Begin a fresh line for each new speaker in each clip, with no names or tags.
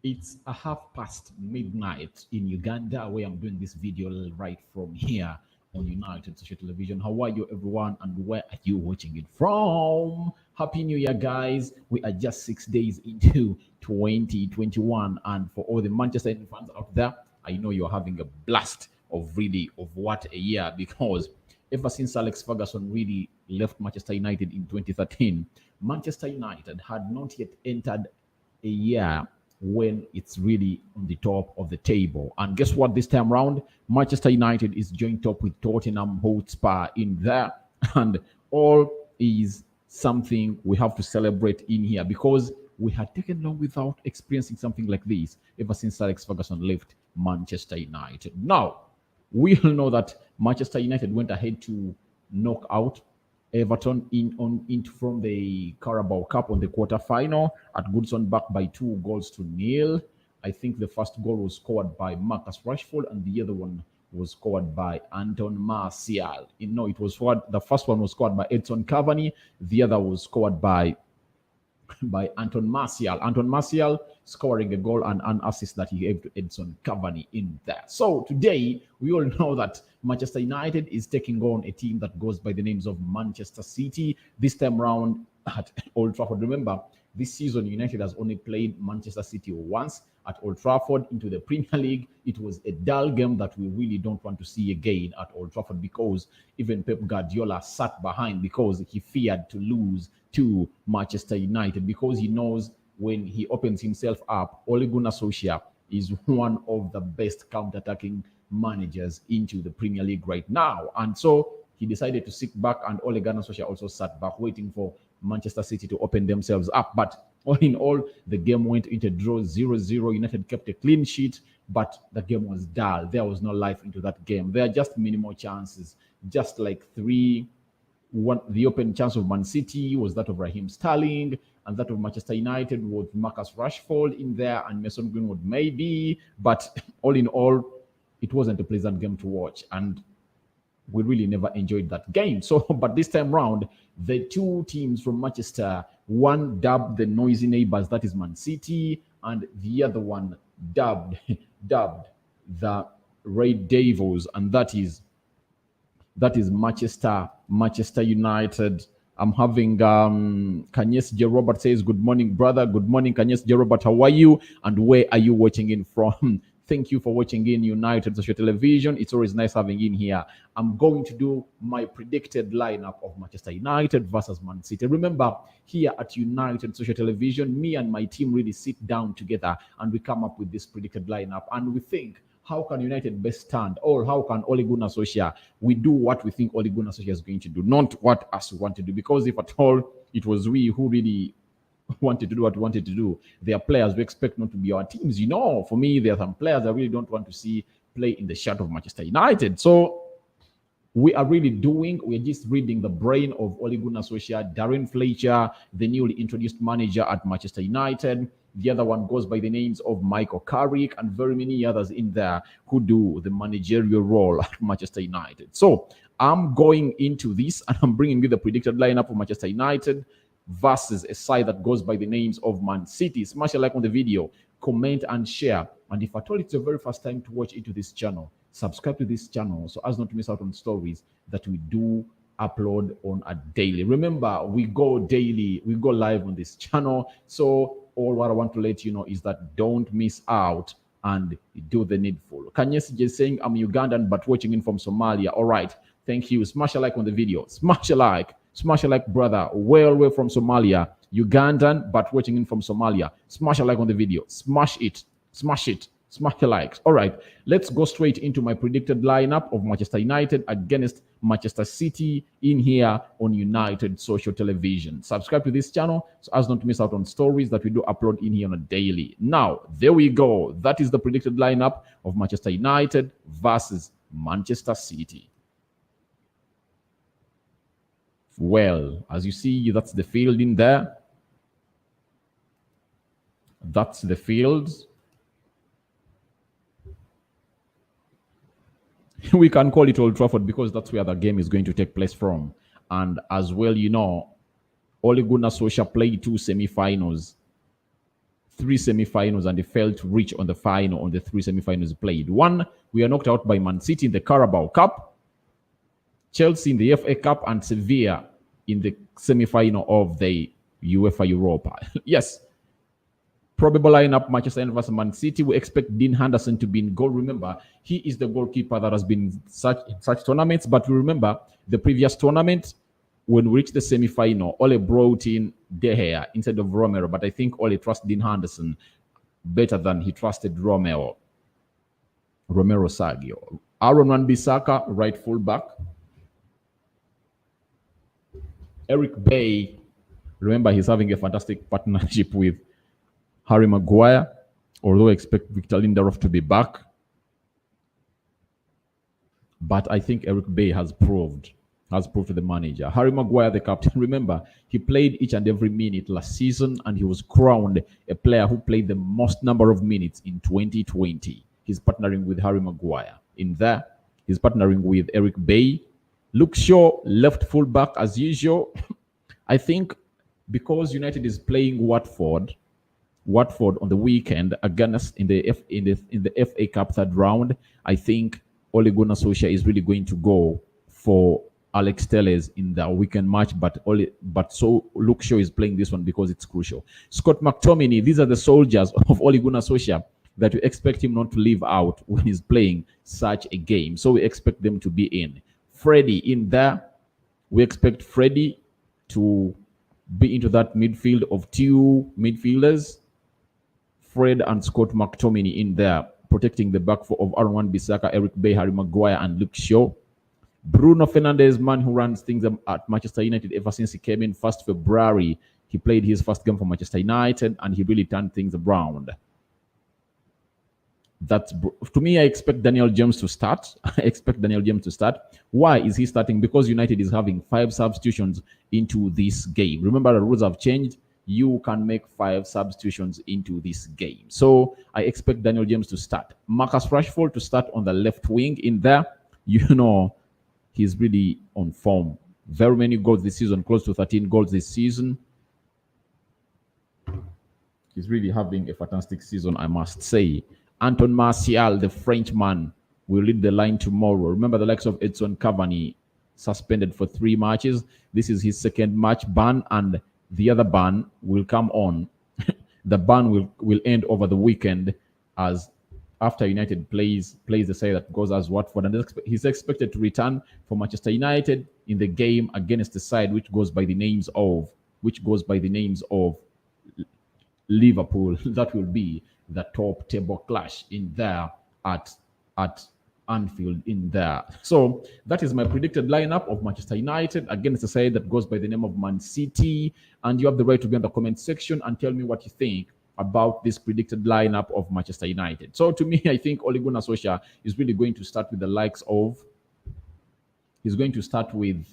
It's a half past midnight in Uganda, where I'm doing this video right from here on United Social Television. How are you, everyone, and where are you watching it from? Happy New Year, guys. We are just 6 days into 2021, and for all the Manchester United fans out there, I know you're having a blast of what a year, because ever since Alex Ferguson really left Manchester United in 2013, Manchester United had not yet entered a year when it's really on the top of the table. And guess what? This time round, Manchester United is joined up with Tottenham Hotspur in there, and all is something we have to celebrate in here, because we had taken long without experiencing something like this ever since Alex Ferguson left Manchester United. Now, we all know that Manchester United went ahead to knock out Everton in from the Carabao Cup on the quarter-final at Goodson, back by 2 goals to nil. I think the first goal was scored by Marcus Rashford, and the other one was scored by Anton Martial. No, it was scored. The first one was scored by Edson Cavani. The other was scored by Anton Martial. Anton Martial scoring a goal and an assist that he gave to Edson Cavani in there. So today, we all know that Manchester United is taking on a team that goes by the names of Manchester City. This time round at Old Trafford. Remember, this season, United has only played Manchester City once at Old Trafford into the Premier League. It was a dull game that we really don't want to see again at Old Trafford, because even Pep Guardiola sat behind because he feared to lose to Manchester United, because he knows when he opens himself up, Ole Gunnar Solskjaer is one of the best counter-attacking managers into the Premier League right now. And so he decided to sit back, and Ole Gunnar Solskjaer also sat back waiting for Manchester City to open themselves up. But all in all, the game went into draw 0-0. United kept a clean sheet, but the game was dull. There was no life into that game. There are just minimal chances, just like three. One, the open chance of Man City was that of Raheem Sterling, and that of Manchester United was Marcus Rashford in there and Mason Greenwood maybe. But all in all, it wasn't a pleasant game to watch, and we really never enjoyed that game. So, but this time round, the two teams from Manchester, one dubbed the noisy neighbors, that is Man City, and the other one dubbed the Red Devils, and that is Manchester United. I'm having Kanyes J. Robert says, good morning, brother. Good morning, Kanyes J. Robert. How are you? And where are you watching in from? Thank you for watching in United Social Television. It's always nice having in here. I'm going to do my predicted lineup of Manchester United versus Man City. Remember, here at United Social Television, me and my team really sit down together and we come up with this predicted lineup, and we think, how can United best stand, or how can Ole Gunnar Solskjaer, we do what we think Ole Gunnar Solskjaer is going to do, not what us want to do. Because if at all it was we who really wanted to do what we wanted to do, there are players we expect not to be our teams. For me, there are some players I really don't want to see play in the shirt of Manchester United. So we're just reading the brain of Ole Gunnar Solskjaer, Darren Fletcher, the newly introduced manager at Manchester United. The other one goes by the names of Michael Carrick, and very many others in there who do the managerial role at Manchester United. So I'm going into this, and I'm bringing you the predicted lineup of Manchester United versus a side that goes by the names of Man City. Smash a like on the video, comment and share. And if at all it's your very first time to watch into this channel, subscribe to this channel so as not to miss out on stories that we do upload on a daily. Remember, we go daily, we go live on this channel. So all what I want to let you know is that don't miss out and do the needful. Kanyesi just saying, I'm Ugandan but watching in from Somalia. All right, thank you. Smash a like on the video. Smash a like, brother. Well, we're from Somalia. Ugandan but watching in from Somalia. Smash a like on the video. Smash it. Smash the likes. All right, let's go straight into my predicted lineup of Manchester United against Manchester City in here on United Social Television. Subscribe to this channel so as not to miss out on stories that we do upload in here on a daily. Now, there we go. That is the predicted lineup of Manchester United versus Manchester City. Well, as you see, that's the field in there. That's the field. We can call it Old Trafford because that's where the game is going to take place from. And as well, Ole Gunnar Solskjaer played 2 semi-finals three semi-finals and they failed to reach on the final on the three semi-finals played. One, we are knocked out by Man City in the Carabao Cup, Chelsea in the FA Cup, and Sevilla in the semi-final of the UEFA Europa. Yes, probable lineup: Manchester United versus Man City. We expect Dean Henderson to be in goal. Remember, he is the goalkeeper that has been in such tournaments. But we remember the previous tournament when we reached the semi-final, Ole brought in De Gea instead of Romero. But I think Ole trusts Dean Henderson better than he trusted Romero Sergio. Aaron Wan-Bissaka, right full back. Eric Bay, remember he's having a fantastic partnership with Harry Maguire, although I expect Victor Lindelof to be back. But I think Eric Bay has proved to the manager. Harry Maguire, the captain, remember, he played each and every minute last season and he was crowned a player who played the most number of minutes in 2020. He's partnering with Harry Maguire. In there, he's partnering with Eric Bay. Luke Shaw, left full back as usual. I think because United is playing Watford on the weekend against in the FA Cup third round, I think Ole Gunnar Solskjaer is really going to go for Alex Telles in the weekend match, but so Luke Shaw is playing this one because it's crucial. Scott McTominay, these are the soldiers of Ole Gunnar Solskjaer that we expect him not to leave out when he's playing such a game. So we expect them to be in. Freddie in there. We expect Freddie to be into that midfield of two midfielders, Fred and Scott McTominay in there, protecting the back four of Aaron Wan-Bissaka, Eric Bay, Harry Maguire, and Luke Shaw. Bruno Fernandes, man who runs things at Manchester United ever since he came in 1st February. He played his first game for Manchester United and he really turned things around. To me, I expect Daniel James to start. Why is he starting? Because United is having 5 substitutions into this game. Remember, the rules have changed. You can make 5 substitutions into this game. So I expect Daniel James to start. Marcus Rashford to start on the left wing in there. You know, he's really on form. Very many goals this season, close to 13 goals this season. He's really having a fantastic season, I must say. Anton Martial, the Frenchman, will lead the line tomorrow. Remember, the likes of Edson Cavani suspended for 3 matches. This is his second match ban, and the other ban will come on. The ban will end over the weekend as after United plays the side that goes as Watford, and he's expected to return for Manchester United in the game against the side which goes by the names of Liverpool. That will be the top table clash in there at Anfield in there. So that is my predicted lineup of Manchester United against the side that goes by the name of Man City. And you have the right to be in the comment section and tell me what you think about this predicted lineup of Manchester United. So to me, I think Ole Gunnar Solskjaer is really going to start with the likes of. He's going to start with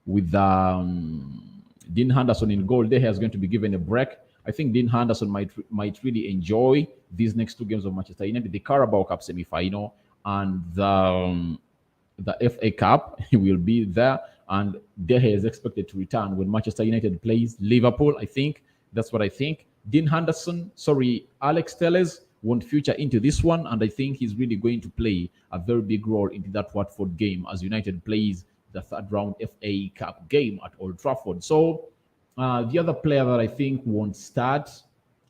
Dean Henderson in goal. There he is going to be given a break. I think Dean Henderson might really enjoy these next 2 games of Manchester United, the Carabao Cup semi-final and the FA Cup. He will be there, and De Gea is expected to return when Manchester United plays Liverpool. I think that's what I think. Alex Telles won't feature into this one, and I think he's really going to play a very big role into that Watford game as United plays the third round FA Cup game at Old Trafford. So the other player that I think won't start,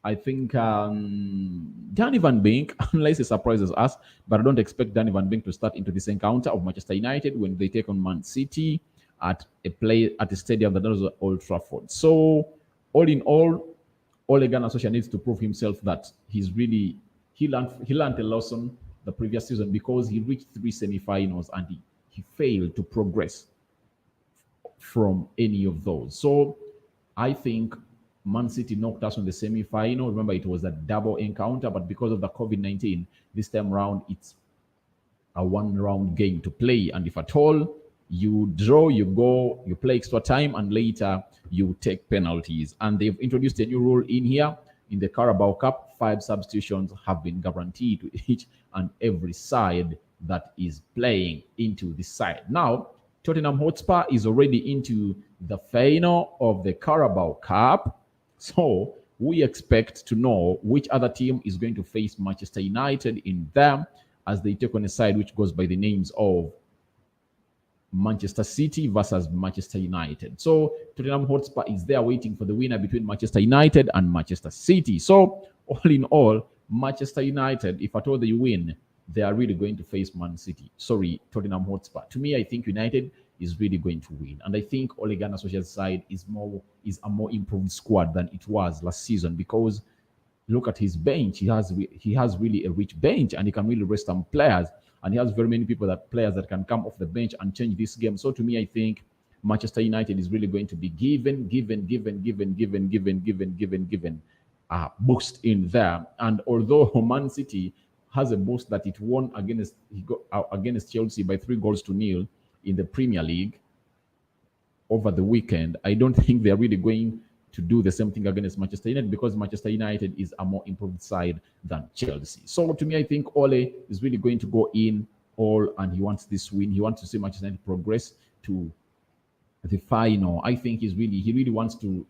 I think Danny Van Beek, unless he surprises us, but I don't expect Danny Van Beek to start into this encounter of Manchester United when they take on Man City at a stadium that is Old Trafford. So all in all, Ole Gunnar Solskjaer needs to prove himself that he learned a lesson the previous season because he reached 3 semi-finals and he failed to progress from any of those. So I think Man City knocked us on the semi-final. Remember, it was a double encounter, but because of the COVID-19, this time around, it's a 1-round game to play. And if at all you draw, you play extra time, and later you take penalties. And they've introduced a new rule in here. In the Carabao Cup, 5 substitutions have been guaranteed to each and every side that is playing into this side. Now, Tottenham Hotspur is already into the final of the Carabao Cup. So we expect to know which other team is going to face Manchester United in there as they take on a side which goes by the names of Manchester City versus Manchester United. So Tottenham Hotspur is there waiting for the winner between Manchester United and Manchester City. So all in all, Manchester United, if at all they win, they are really going to face Man City. Sorry, Tottenham Hotspur. To me, I think United is really going to win, and I think Ole Gunnar Solskjaer's side is a more improved squad than it was last season because look at his bench. He has really a rich bench, and he can really rest some players. And he has very many players that can come off the bench and change this game. So to me, I think Manchester United is really going to be given a boost in there. And although Man City has a boost that it won against Chelsea by 3-0 in the Premier League over the weekend, I don't think they're really going to do the same thing against Manchester United because Manchester United is a more improved side than Chelsea. So to me, I think Ole is really going to go in all and he wants this win. He wants to see Manchester United progress to the final. I think he really wants to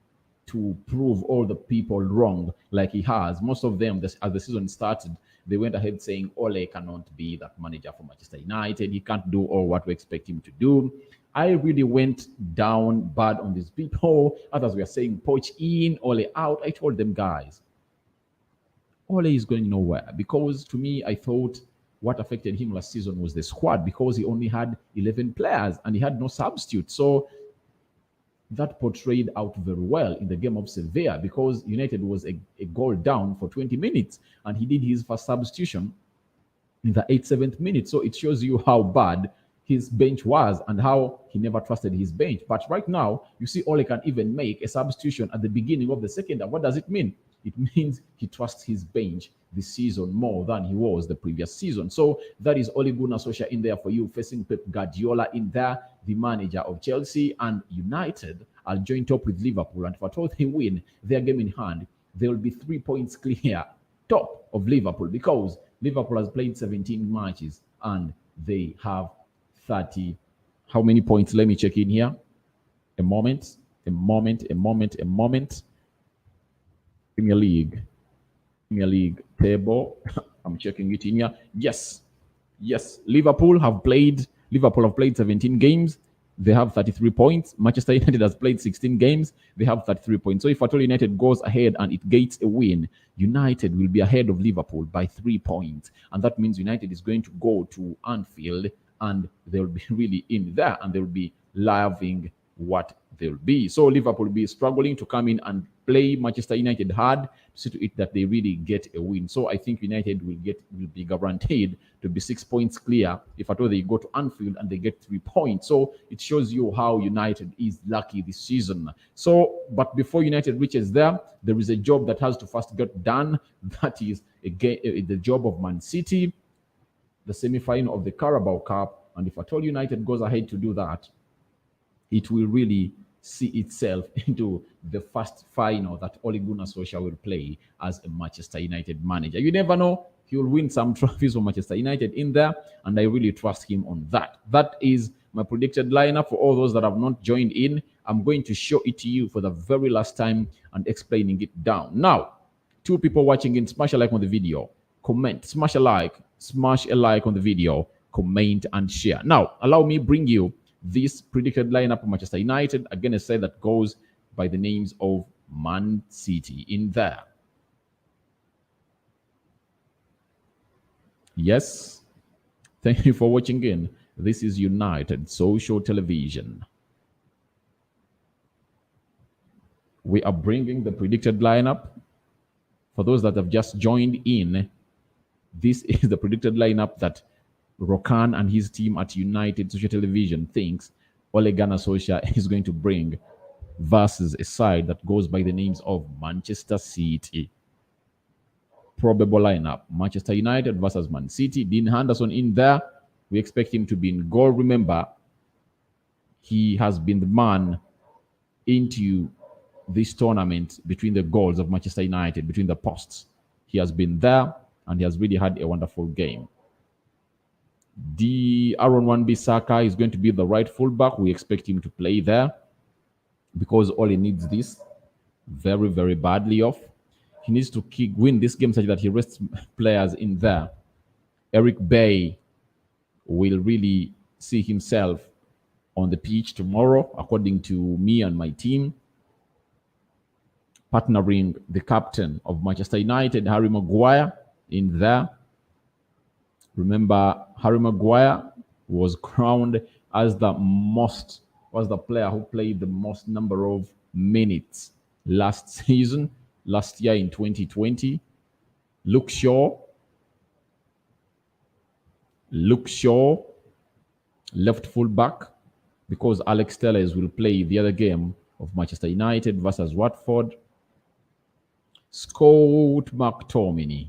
prove all the people wrong like he has. Most of them, as the season started, they went ahead saying Ole cannot be that manager for Manchester United. He can't do all what we expect him to do. I really went down bad on these people. Others were saying poach in, Ole out. I told them, guys, Ole is going nowhere because to me, I thought what affected him last season was the squad because he only had 11 players and he had no substitute. So that portrayed out very well in the game of Sevilla because United was a goal down for 20 minutes and he did his first substitution in the 87th minute. So it shows you how bad his bench was and how he never trusted his bench. But right now, you see Ole can even make a substitution at the beginning of the second half. What does it mean? It means he trusts his bench this season more than he was the previous season. So that is Ole Gunnar Solskjaer in there for you, facing Pep Guardiola in there, the manager of Chelsea, and United are joined up with Liverpool. And if at all they win their game in hand, they will be 3 points clear top of Liverpool because Liverpool has played 17 matches and they have 30. How many points? Let me check in here. A moment. Premier League table. I'm checking it in here. Yes. Liverpool have played 17 games. They have 33 points. Manchester United has played 16 games. They have 33 points. So if at all United goes ahead and it gets a win, United will be ahead of Liverpool by 3 points. And that means United is going to go to Anfield and they'll be really in there and they'll be loving what they'll be. So Liverpool will be struggling to come in and play Manchester United hard to see to it that they really get a win. So I think United will be guaranteed to be 6 points clear if at all they go to Anfield and they get 3 points. So it shows you how United is lucky this season. So, but before United reaches there is a job that has to first get done. That is the job of Man City, the semi-final of the Carabao Cup. And if at all United goes ahead to do that, it will really see itself into the first final that Ole Gunnar Solskjaer will play as a Manchester United manager. You never know. He will win some trophies for Manchester United in there, and I really trust him on that. That is my predicted lineup. For all those that have not joined in, I'm going to show it to you for the very last time and explaining it down. Now, 2 people watching in, smash a like on the video, comment, smash a like on the video, comment and share. Now, allow me bring you this predicted lineup of Manchester United. Again, a side that goes by the names of Man City in there. Yes. Thank you for watching in. This is United Social Television. We are bringing the predicted lineup. For those that have just joined in, this is the predicted lineup that Rokan and his team at United Social Television thinks Ole Gunnar Solskjaer is going to bring versus a side that goes by the names of Manchester City. Probable lineup: Manchester United versus Man City. Dean Henderson in there. We expect him to be in goal. Remember, he has been the man into this tournament between the goals of Manchester United, between the posts. He has been there and he has really had a wonderful game. The Aaron Wan-Bissaka is going to be the right fullback. We expect him to play there because Ole needs this very, very badly off. he needs to win this game such that he rests players in there. Eric Bay will really see himself on the pitch tomorrow, according to me and my team, partnering the captain of Manchester United, Harry Maguire, in there. Remember, Harry Maguire was crowned as the player who played the most number of minutes last year in 2020. Luke Shaw, left full back, because Alex Telles will play the other game of Manchester United versus Watford. Scott McTominay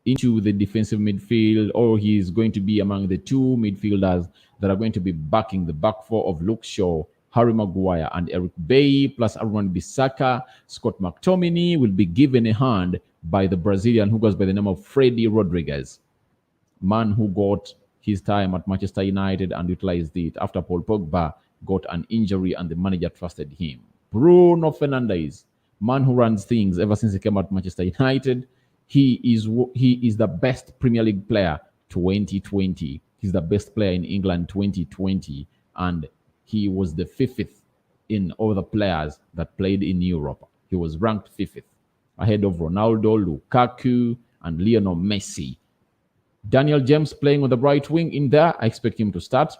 into the defensive midfield, or he's going to be among the two midfielders that are going to be backing the back four of Luke Shaw, Harry Maguire, and Eric Bay, plus Aaron Bissaka. Scott McTominay will be given a hand by the Brazilian who goes by the name of Freddy Rodriguez, man who got his time at Manchester United and utilized it after Paul Pogba got an injury and the manager trusted him. Bruno Fernandes, man who runs things ever since he came at Manchester United. He is the best Premier League player 2020. He's the best player in England 2020, and he was the fifth in all the players that played in Europe. He was ranked fifth, ahead of Ronaldo, Lukaku, and Lionel Messi. Daniel James playing on the right wing in there. I expect him to start.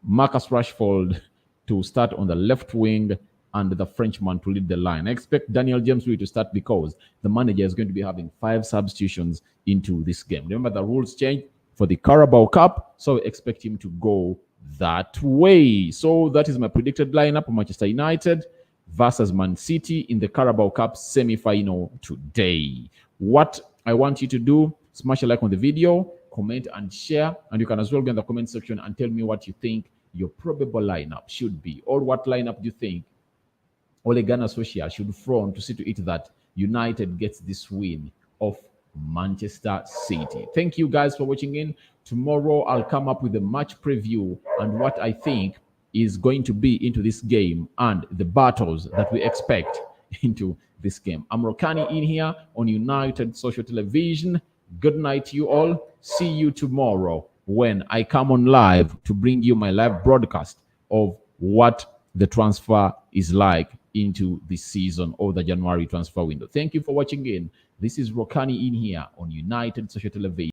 Marcus Rashford to start on the left wing, and the Frenchman to lead the line. I expect Daniel James to start because the manager is going to be having 5 substitutions into this game. Remember, the rules changed for the Carabao Cup, so I expect him to go that way. So that is my predicted lineup of Manchester United versus Man City in the Carabao Cup semi-final today. What I want you to do, smash a like on the video, comment and share, and you can as well go in the comment section and tell me what you think your probable lineup should be, or what lineup do you think Ole Gunnar Solskjaer should front to see to it that United gets this win of Manchester City. Thank you guys for watching in. Tomorrow I'll come up with a match preview and what I think is going to be into this game and the battles that we expect into this game. I'm Rokani in here on United Social Television. Good night to you all. See you tomorrow when I come on live to bring you my live broadcast of what the transfer is like into this season or the January transfer window. Thank you for watching in. This is Rokani in here on United Social Television.